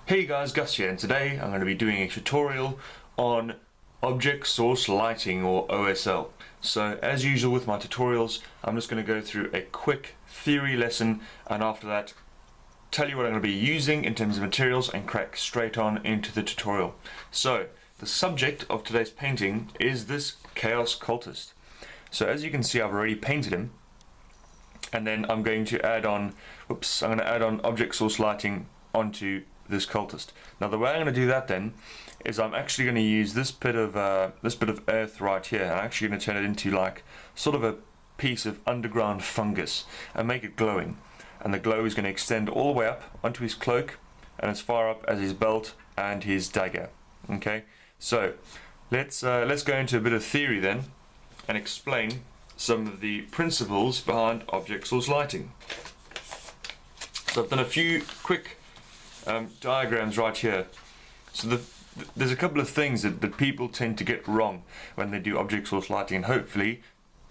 Hey guys, Gus here, and today I'm going to be doing a tutorial on Object Source Lighting, or OSL. So as usual with my tutorials, I'm just going to go through a quick theory lesson, and after that tell you what I'm going to be using in terms of materials and crack straight on into the tutorial. So the subject of today's painting is this Chaos Cultist. So as you can see, I've already painted him, and then I'm going to add on Object Source Lighting onto this cultist. Now the way I'm going to do that then is I'm actually going to use this bit of earth right here, and I'm actually going to turn it into like sort of a piece of underground fungus and make it glowing, and the glow is going to extend all the way up onto his cloak and as far up as his belt and his dagger. Okay, so let's go into a bit of theory then and explain some of the principles behind object source lighting. So I've done a few quick diagrams right here. So there's a couple of things that people tend to get wrong when they do object source lighting, and hopefully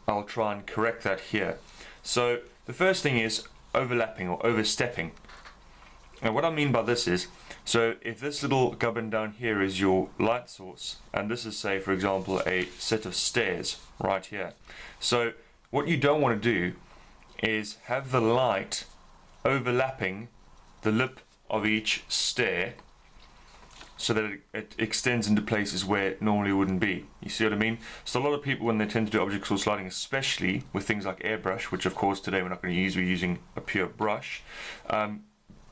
I'll try and correct that here. So the first thing is overlapping or overstepping. And what I mean by this is, so if this little gubbin down here is your light source, and this is, say for example, a set of stairs right here, so what you don't want to do is have the light overlapping the lip of each stair so that it extends into places where it normally wouldn't be. You see what I mean? So a lot of people, when they tend to do object source lighting, especially with things like airbrush, which of course today we're not going to use, we're using a pure brush,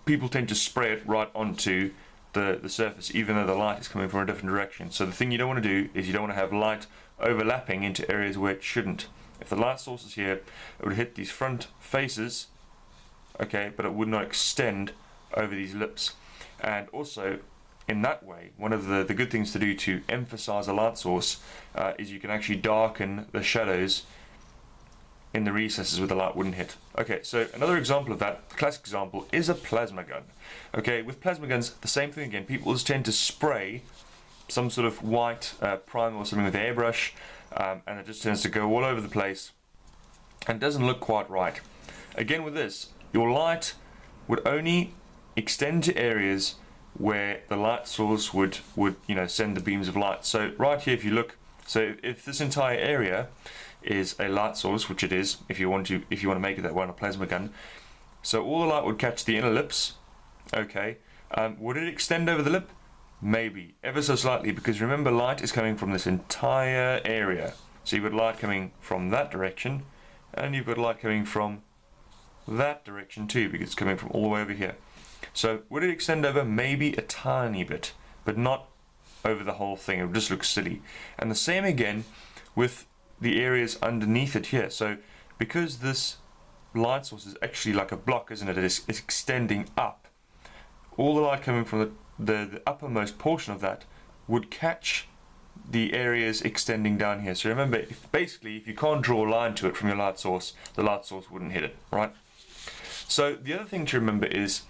people tend to spray it right onto the surface even though the light is coming from a different direction. So the thing you don't want to do is you don't want to have light overlapping into areas where it shouldn't. If the light source is here, it would hit these front faces, okay, but it would not extend over these lips. And also in that way, one of the good things to do to emphasize a light source is you can actually darken the shadows in the recesses where the light wouldn't hit. Okay, so another example of that, classic example, is a plasma gun. Okay, with plasma guns, the same thing again. People just tend to spray some sort of white primer or something with an airbrush, and it just tends to go all over the place and doesn't look quite right. Again with this, your light would only extend to areas where the light source would send the beams of light. So right here, if you look, so if this entire area is a light source, which it is, if you want to make it that way on a plasma gun, so all the light would catch the inner lips. Okay, would it extend over the lip? Maybe, ever so slightly, because remember, light is coming from this entire area. So you've got light coming from that direction, and you've got light coming from that direction too, because it's coming from all the way over here. So would it extend over? Maybe a tiny bit, but not over the whole thing. It would just look silly. And the same again with the areas underneath it here. So because this light source is actually like a block, isn't it? It's extending up. All the light coming from the uppermost portion of that would catch the areas extending down here. So remember, basically, if you can't draw a line to it from your light source, the light source wouldn't hit it, right? So the other thing to remember is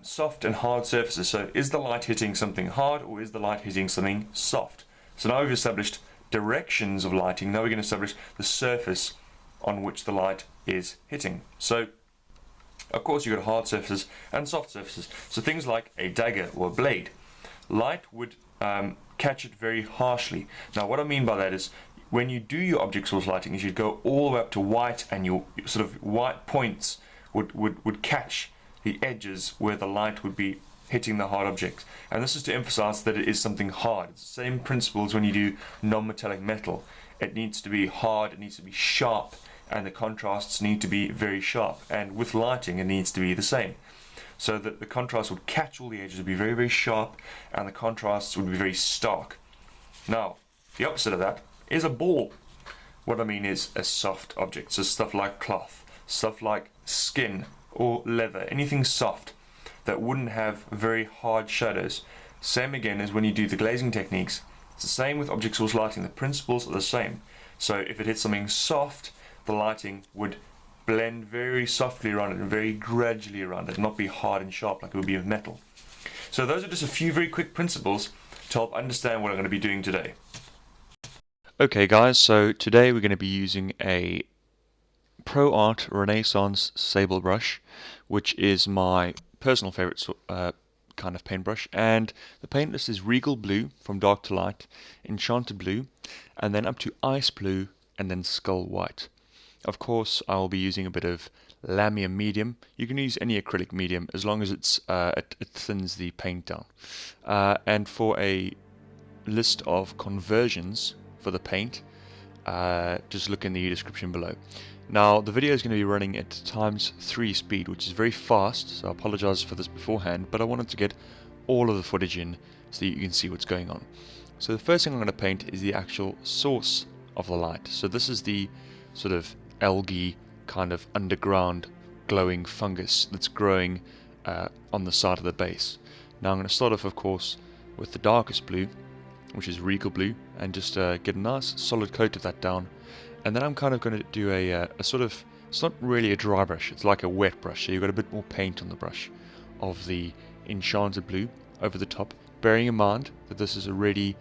soft and hard surfaces. So is the light hitting something hard, or is the light hitting something soft? So now we've established directions of lighting. Now we're going to establish the surface on which the light is hitting. So of course you've got hard surfaces and soft surfaces. So things like a dagger or a blade, light would catch it very harshly. Now what I mean by that is, when you do your object source lighting, is you'd go all the way up to white, and your sort of white points would catch the edges where the light would be hitting the hard objects. And this is to emphasize that it is something hard. It's the same principle as when you do non-metallic metal. It needs to be hard, it needs to be sharp, and the contrasts need to be very sharp. And with lighting, it needs to be the same. So that the contrast would catch all the edges, would be very, very sharp, and the contrasts would be very stark. Now, the opposite of that is a ball. What I mean is a soft object. So stuff like cloth, stuff like skin or leather, anything soft that wouldn't have very hard shadows. Same again as when you do the glazing techniques. It's the same with object source lighting. The principles are the same. So if it hits something soft, the lighting would blend very softly around it and very gradually around it, not be hard and sharp like it would be with metal. So those are just a few very quick principles to help understand what I'm going to be doing today. Okay guys, so today we're going to be using a Pro Art Renaissance sable brush, which is my personal favorite kind of paintbrush, and the paint list is Regal Blue from dark to light, Enchanted Blue, and then up to Ice Blue, and then Skull White. Of course, I'll be using a bit of Lamium medium. You can use any acrylic medium as long as it thins the paint down. And for a list of conversions for the paint, just look in the description below. Now, the video is going to be running at ×3 speed, which is very fast, so I apologize for this beforehand, but I wanted to get all of the footage in so that you can see what's going on. So the first thing I'm going to paint is the actual source of the light. So this is the sort of algae kind of underground glowing fungus that's growing on the side of the base. Now I'm going to start off, of course, with the darkest blue, which is Regal Blue, and just get a nice solid coat of that down. And then I'm kind of going to do a sort of, it's not really a dry brush, it's like a wet brush, so you've got a bit more paint on the brush of the Enchanted Blue over the top, bearing in mind that this is already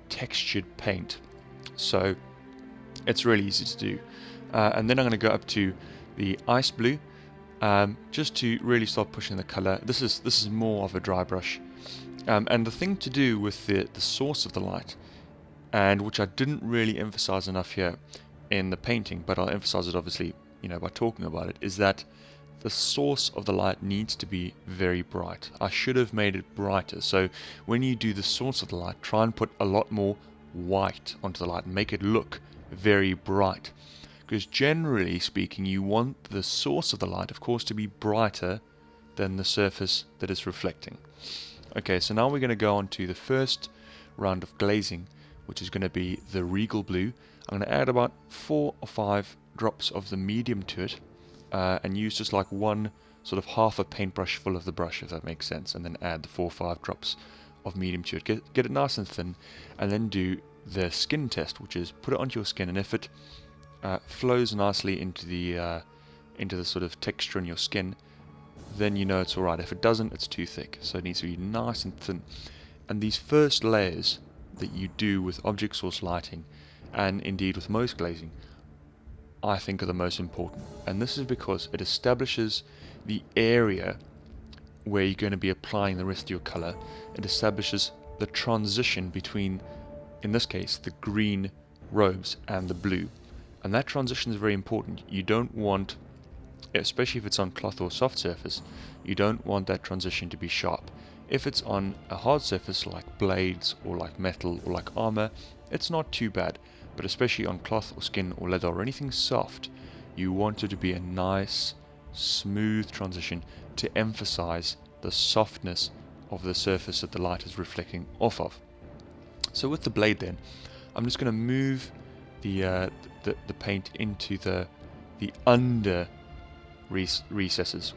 textured paint, so it's really easy to do. And then I'm going to go up to the Ice Blue, just to really start pushing the color. This is more of a dry brush. And the thing to do with the source of the light, and which I didn't really emphasize enough here in the painting, but I'll emphasize it obviously, by talking about it, is that the source of the light needs to be very bright. I should have made it brighter. So when you do the source of the light, try and put a lot more white onto the light and make it look very bright. Because generally speaking, you want the source of the light, of course, to be brighter than the surface that is reflecting. Okay, so now we're going to go on to the first round of glazing, which is going to be the Regal Blue. I'm going to add about 4 or 5 drops of the medium to it, and use just like one sort of half a paintbrush full of the brush, if that makes sense, and then add the 4 or 5 drops of medium to it. Get it nice and thin, and then do the skin test, which is put it onto your skin, and if it flows nicely into the sort of texture in your skin, then you know it's alright. If it doesn't, it's too thick, so it needs to be nice and thin. And these first layers that you do with object source lighting, and indeed with most glazing, I think are the most important. And this is because it establishes the area where you're going to be applying the rest of your color. It establishes the transition between, in this case, the green robes and the blue. And that transition is very important. You don't want, especially if it's on cloth or soft surface, you don't want that transition to be sharp. If it's on a hard surface like blades or like metal or like armor, it's not too bad. But especially on cloth or skin or leather or anything soft, you want it to be a nice, smooth transition to emphasize the softness of the surface that the light is reflecting off of. So with the blade then, I'm just going to move the paint into the under recesses,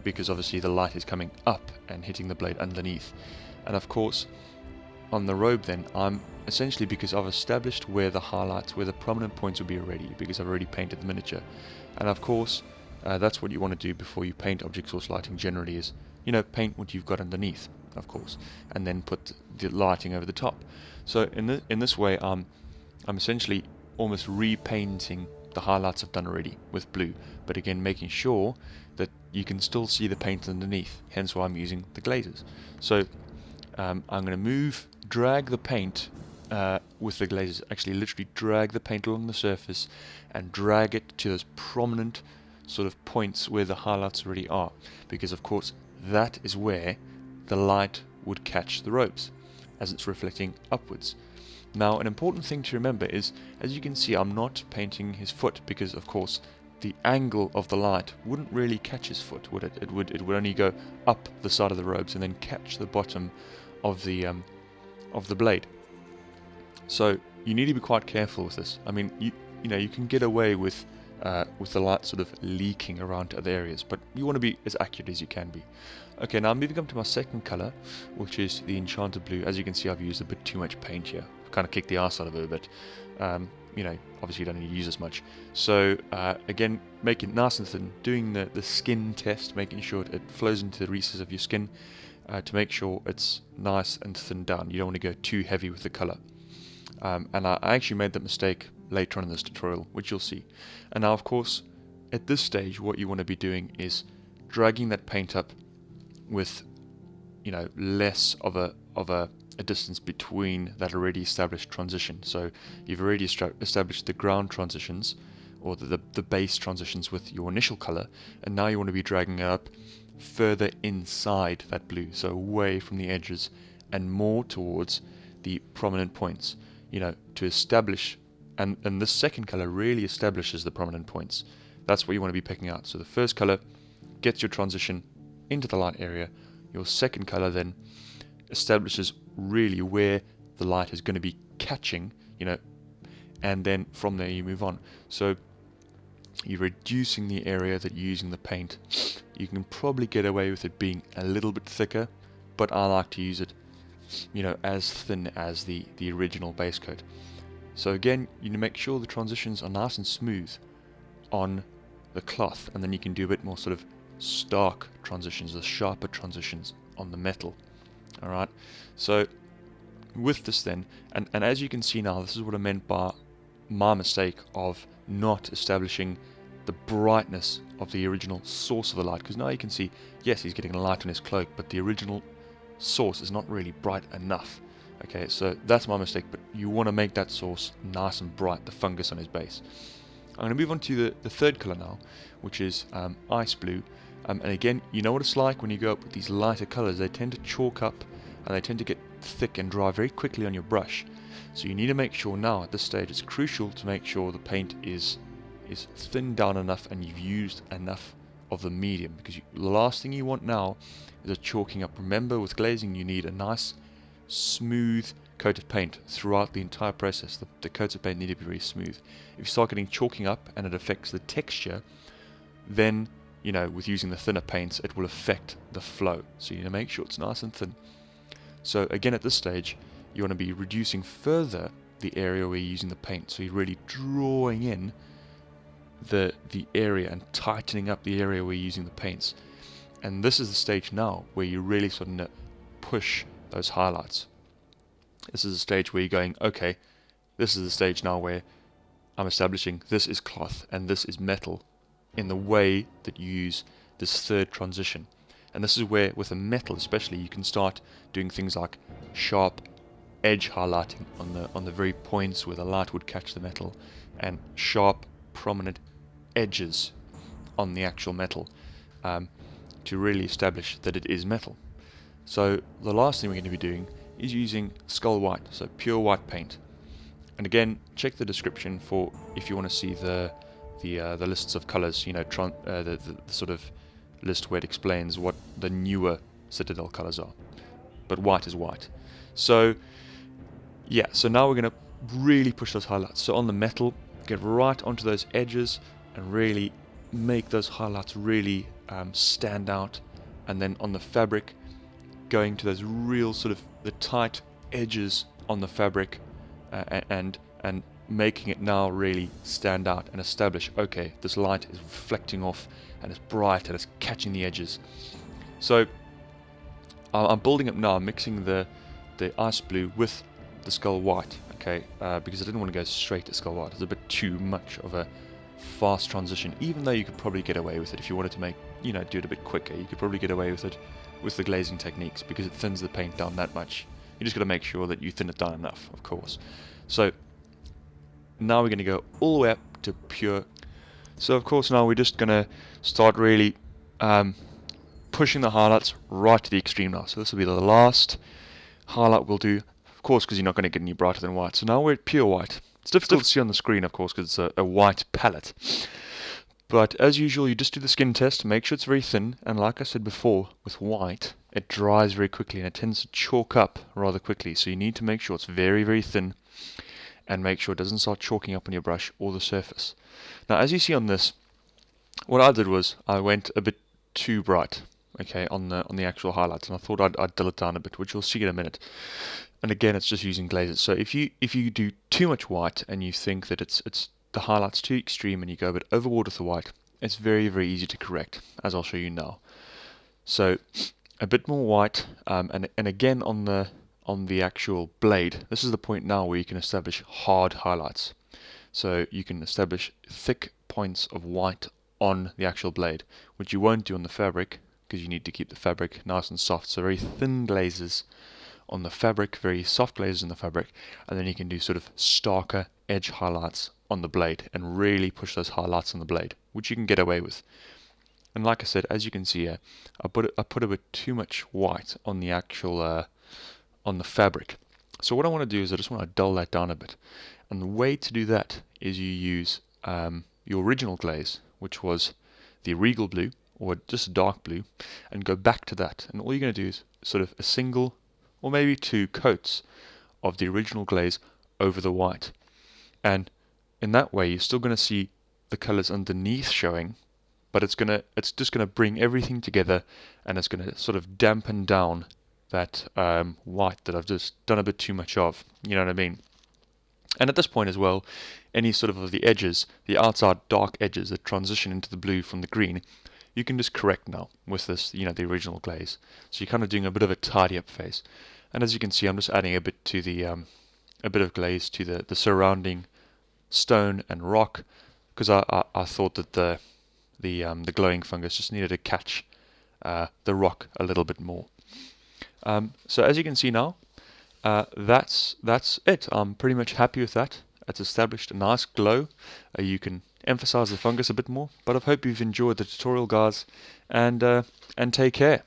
because obviously the light is coming up and hitting the blade underneath. And of course on the robe then, I'm essentially, because I've established where the highlights, where the prominent points will be already, because I've already painted the miniature. And of course that's what you want to do before you paint object source lighting generally, is paint what you've got underneath, of course, and then put the lighting over the top. So in this way I'm essentially almost repainting the highlights I've done already with blue, but again making sure that you can still see the paint underneath, hence why I'm using the glazes. So I'm going to drag the paint with the glazes, actually literally drag the paint along the surface and drag it to those prominent sort of points where the highlights already are, because of course that is where the light would catch the robes as it's reflecting upwards. Now, an important thing to remember is, as you can see, I'm not painting his foot, because of course the angle of the light wouldn't really catch his foot, would it? It would only go up the side of the robes and then catch the bottom of the blade. So you need to be quite careful with this. I mean, you can get away with the light sort of leaking around to other areas, but you want to be as accurate as you can be. Okay, now moving on to my second color, which is the Enchanted Blue. As you can see, I've used a bit too much paint here. I've kind of kicked the arse out of it a bit. Obviously you don't need to use as much. So again, make it nice and thin, doing the skin test, making sure it flows into the recesses of your skin, to make sure it's nice and thin down. You don't want to go too heavy with the color. And I actually made that mistake later on in this tutorial, which you'll see. And now, of course, at this stage, what you want to be doing is dragging that paint up with, less of a distance between that already established transition. So you've already established the ground transitions, or the base transitions with your initial color, and now you want to be dragging it up further inside that blue, so away from the edges and more towards the prominent points, to establish, and this second color really establishes the prominent points. That's what you want to be picking out. So the first color gets your transition into the light area. Your second color then establishes really where the light is going to be catching, and then from there you move on. So you're reducing the area that you're using the paint. You can probably get away with it being a little bit thicker, but I like to use it, as thin as the original base coat. So again, you make sure the transitions are nice and smooth on the cloth, and then you can do a bit more sort of stark transitions, the sharper transitions on the metal. Alright, so with this then, and as you can see now, this is what I meant by my mistake of not establishing the brightness of the original source of the light, because now you can see, yes, he's getting light on his cloak, but the original source is not really bright enough. Okay, so that's my mistake, but you want to make that source nice and bright, the fungus on his base. I'm going to move on to the third color now, which is ice blue. And again, you know what it's like when you go up with these lighter colors. They tend to chalk up and they tend to get thick and dry very quickly on your brush. So you need to make sure now at this stage, it's crucial to make sure the paint is thinned down enough and you've used enough of the medium, because the last thing you want now is a chalking up. Remember, with glazing you need a nice smooth coat of paint throughout the entire process. The coats of paint need to be very smooth. If you start getting chalking up and it affects the texture, then with using the thinner paints, it will affect the flow. So you need to make sure it's nice and thin. So again, at this stage, you want to be reducing further the area where you're using the paint. So you're really drawing in the area and tightening up the area where you're using the paints. And this is the stage now where you're really starting to push those highlights. This is the stage where you're going, okay, this is the stage now where I'm establishing this is cloth and this is metal in the way that you use this third transition. And this is where, with a metal especially, you can start doing things like sharp edge highlighting on the very points where the light would catch the metal, and sharp prominent edges on the actual metal, to really establish that it is metal. So the last thing we're going to be doing is using skull white, so pure white paint. And again, check the description for if you want to see the lists of colors, the sort of list where it explains what the newer Citadel colors are. But white is white. So yeah, so now we're going to really push those highlights. So on the metal, get right onto those edges and really make those highlights really stand out. And then on the fabric, going to those real sort of the tight edges on the fabric, and making it now really stand out and establish, okay, this light is reflecting off and it's bright and it's catching the edges. So I'm building up now, mixing the ice blue with the skull white, okay, because I didn't want to go straight to skull white. It's a bit too much of a fast transition, even though you could probably get away with it if you wanted to make, do it a bit quicker. You could probably get away with it with the glazing techniques because it thins the paint down that much. You just got to make sure that you thin it down enough, of course. So now we're going to go all the way up to pure. So of course now we're just going to start really pushing the highlights right to the extreme now. So this will be the last highlight we'll do, of course, because you're not going to get any brighter than white. So now we're at pure white. It's difficult to see on the screen, of course, because it's a white palette. But as usual, you just do the skin test, make sure it's very thin, and like I said before, with white, it dries very quickly and it tends to chalk up rather quickly. So you need to make sure it's very, very thin, and make sure it doesn't start chalking up on your brush or the surface. Now, as you see on this, what I did was I went a bit too bright, okay, on the actual highlights, and I thought I'd dull it down a bit, which you'll see in a minute. And again, it's just using glazes. So if you do too much white and you think that it's the highlights too extreme and you go a bit overboard with the white, it's very, very easy to correct, as I'll show you now. So a bit more white, and again on the actual blade, this is the point now where you can establish hard highlights. So you can establish thick points of white on the actual blade, which you won't do on the fabric because you need to keep the fabric nice and soft. So very thin glazes on the fabric, very soft glazes in the fabric, and then you can do sort of starker edge highlights on the blade and really push those highlights on the blade, which you can get away with. And like I said, as you can see here, I put a bit too much white on the actual on the fabric. So what I want to do is I just want to dull that down a bit. And the way to do that is you use your original glaze, which was the regal blue or just a dark blue, and go back to that. And all you're going to do is sort of a single or maybe 2 coats of the original glaze over the white. And in that way, you're still going to see the colors underneath showing, but it's just going to bring everything together, and it's going to sort of dampen down that white that I've just done a bit too much of. You know what I mean? And at this point as well, any sort of the edges, the outside dark edges that transition into the blue from the green, you can just correct now with this, the original glaze. So you're kind of doing a bit of a tidy up phase. And as you can see, I'm just adding a bit to the a bit of glaze to the surrounding stone and rock, because I thought that the glowing fungus just needed to catch the rock a little bit more. So as you can see now, that's it. I'm pretty much happy with that. It's established a nice glow. You can emphasize the fungus a bit more, but I hope you've enjoyed the tutorial, guys, and take care.